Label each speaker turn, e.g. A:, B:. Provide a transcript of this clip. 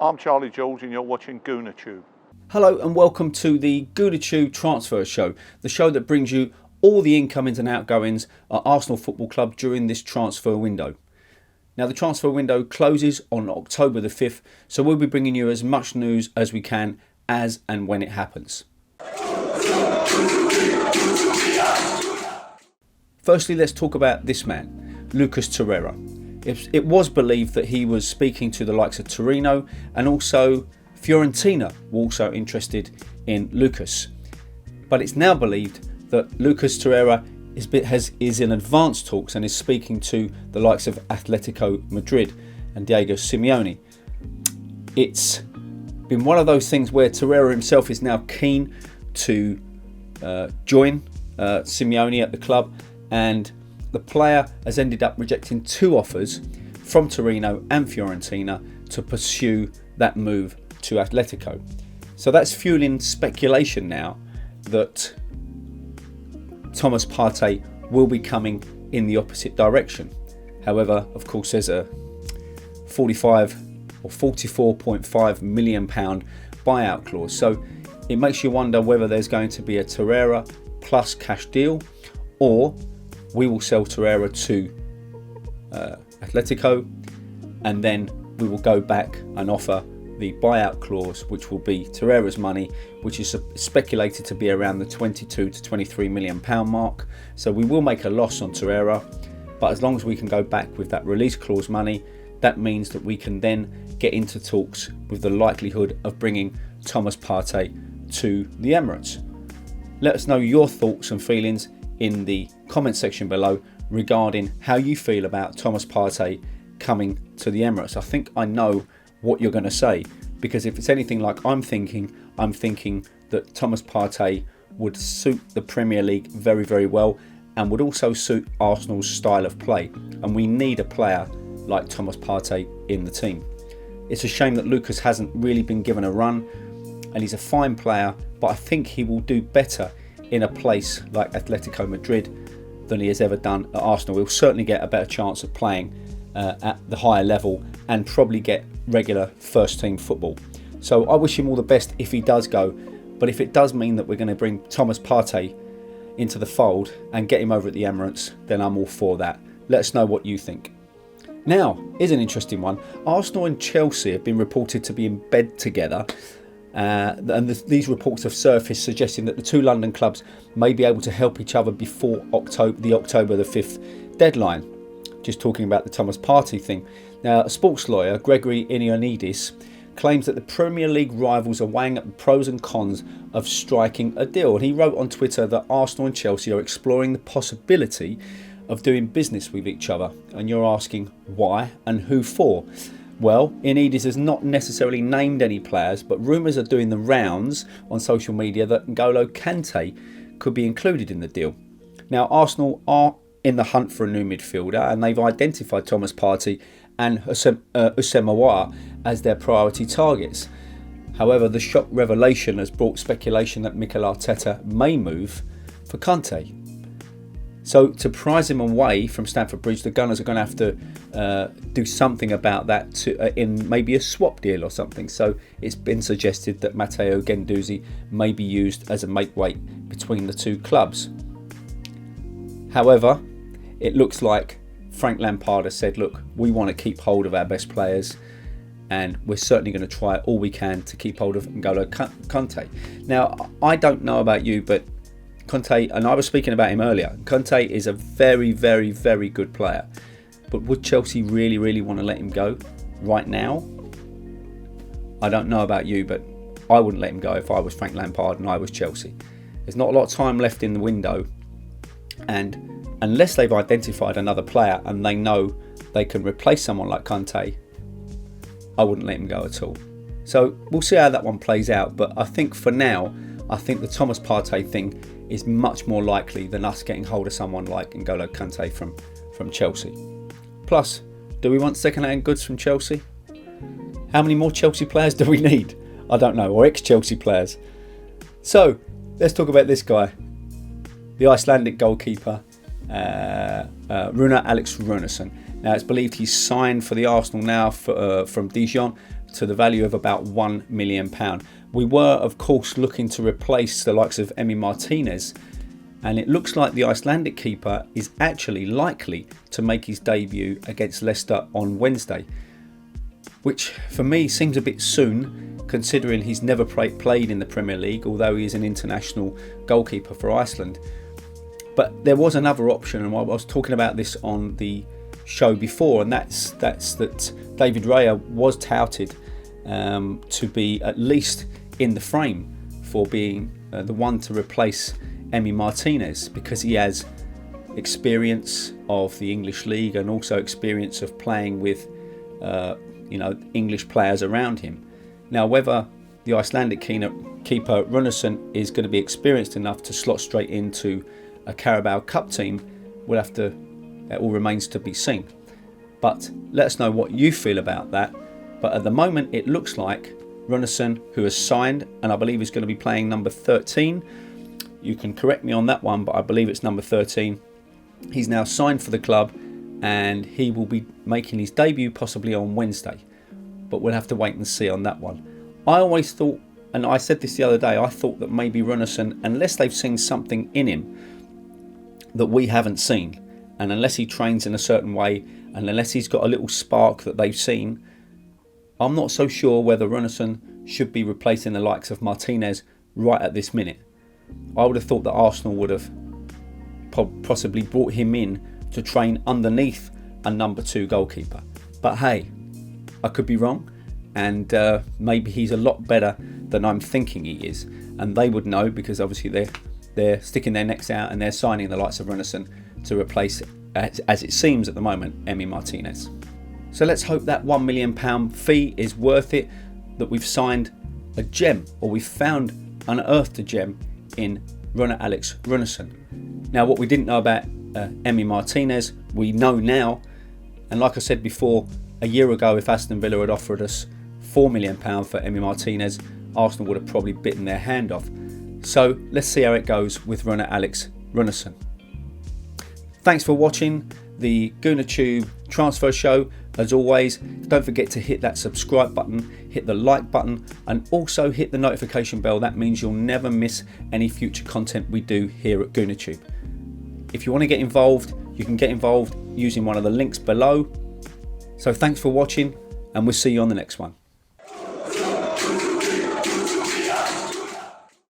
A: I'm Charlie George and you're watching GoonerTube.
B: Hello and welcome to the GoonerTube Transfer Show, the show that brings you all the incomings and outgoings at Arsenal Football Club during this transfer window. Now the transfer window closes on October the 5th, so we'll be bringing you as much news as we can as and when it happens. Firstly, let's talk about this man, Lucas Torreira. It was believed that he was speaking to the likes of Torino, and also Fiorentina were also interested in Lucas. But it's now believed that Lucas Torreira is in advanced talks and is speaking to the likes of Atletico Madrid and Diego Simeone. It's been one of those things where Torreira himself is now keen to join Simeone at the club, and the player has ended up rejecting 2 offers from Torino and Fiorentina to pursue that move to Atletico. So that's fueling speculation now that Thomas Partey will be coming in the opposite direction. However, of course, there's a 45 or 44.5 million pound buyout clause. So it makes you wonder whether there's going to be a Torreira plus cash deal, or we will sell Torreira to Atletico, and then we will go back and offer the buyout clause, which will be Torreira's money, which is speculated to be around the 22 to 23 million pound mark. So we will make a loss on Torreira, but as long as we can go back with that release clause money, that means that we can then get into talks with the likelihood of bringing Thomas Partey to the Emirates. Let us know your thoughts and feelings in the comment section below regarding how you feel about Thomas Partey coming to the Emirates. I think I know what you're going to say, because if it's anything like I'm thinking that Thomas Partey would suit the Premier League very, very well, and would also suit Arsenal's style of play, and we need a player like Thomas Partey in the team. It's a shame that Lucas hasn't really been given a run, and he's a fine player, but I think he will do better in a place like Atletico Madrid than he has ever done at Arsenal. He'll certainly get a better chance of playing at the higher level and probably get regular first team football. So I wish him all the best if he does go, but if it does mean that we're going to bring Thomas Partey into the fold and get him over at the Emirates, then I'm all for that. Let us know what you think. Now, here's an interesting one. Arsenal and Chelsea have been reported to be in bed together, and these reports have surfaced suggesting that the 2 London clubs may be able to help each other before the October the 5th deadline. Just talking about the Thomas Partey thing. Now, a sports lawyer, Gregory Ioannidis, claims that the Premier League rivals are weighing up the pros and cons of striking a deal. And he wrote on Twitter that Arsenal and Chelsea are exploring the possibility of doing business with each other. And you're asking why and who for? Well, Ioannidis has not necessarily named any players, but rumours are doing the rounds on social media that N'Golo Kante could be included in the deal. Now, Arsenal are in the hunt for a new midfielder, and they've identified Thomas Partey and Houssem Aouar as their priority targets. However, the shock revelation has brought speculation that Mikel Arteta may move for Kante. So to prize him away from Stamford Bridge, the Gunners are going to have to do something about that in maybe a swap deal or something. So it's been suggested that Kante and Guendouzi may be used as a make-weight between the 2 clubs. However, it looks like Frank Lampard has said, look, we want to keep hold of our best players, and we're certainly going to try all we can to keep hold of N'Golo Kante. Now, I don't know about you, but Kante, and I was speaking about him earlier, Kante is a very, very, very good player. But would Chelsea really, really want to let him go right now? I don't know about you, but I wouldn't let him go if I was Frank Lampard and I was Chelsea. There's not a lot of time left in the window, and unless they've identified another player and they know they can replace someone like Kante, I wouldn't let him go at all. So we'll see how that one plays out, but I think for now, I think the Thomas Partey thing is much more likely than us getting hold of someone like N'Golo Kante from Chelsea. Plus, do we want second-hand goods from Chelsea? How many more Chelsea players do we need? I don't know, or ex-Chelsea players. So, let's talk about this guy. The Icelandic goalkeeper, Alex Runarsson. Now, it's believed he's signed for the Arsenal now from Dijon to the value of about £1 million. We were, of course, looking to replace the likes of Emi Martinez, and it looks like the Icelandic keeper is actually likely to make his debut against Leicester on Wednesday, which for me seems a bit soon, considering he's never played in the Premier League, although he is an international goalkeeper for Iceland. But there was another option, and I was talking about this on the show before, and that's that David Raya was touted to be at least in the frame for being the one to replace Emi Martinez, because he has experience of the English league and also experience of playing with English players around him. Now, whether the Icelandic keeper Runarsson is going to be experienced enough to slot straight into a Carabao Cup team, it all remains to be seen. But let us know what you feel about that. But at the moment, it looks like Runarsson, who has signed, and I believe is going to be playing number 13. You can correct me on that one, but I believe it's number 13. He's now signed for the club, and he will be making his debut possibly on Wednesday. But we'll have to wait and see on that one. I always thought, and I said this the other day, I thought that maybe Runarsson, unless they've seen something in him that we haven't seen, and unless he trains in a certain way, and unless he's got a little spark that they've seen, I'm not so sure whether Runarsson should be replacing the likes of Martinez right at this minute. I would have thought that Arsenal would have possibly brought him in to train underneath a number 2 goalkeeper. But hey, I could be wrong, and maybe he's a lot better than I'm thinking he is, and they would know, because obviously they're sticking their necks out and they're signing the likes of Runarsson to replace, as it seems at the moment, Emi Martinez. So let's hope that £1 million fee is worth it, that we've signed a gem, or we've unearthed a gem in Alex Runarsson. Now, what we didn't know about Emi Martinez, we know now, and like I said before, a year ago, if Aston Villa had offered us £4 million for Emi Martinez, Arsenal would have probably bitten their hand off. So let's see how it goes with Alex Runarsson. Thanks for watching the GoonerTube transfer show. As always, don't forget to hit that subscribe button, hit the like button, and also hit the notification bell. That means you'll never miss any future content we do here at GoonerTube. If you want to get involved, you can get involved using one of the links below. So thanks for watching, and we'll see you on the next one.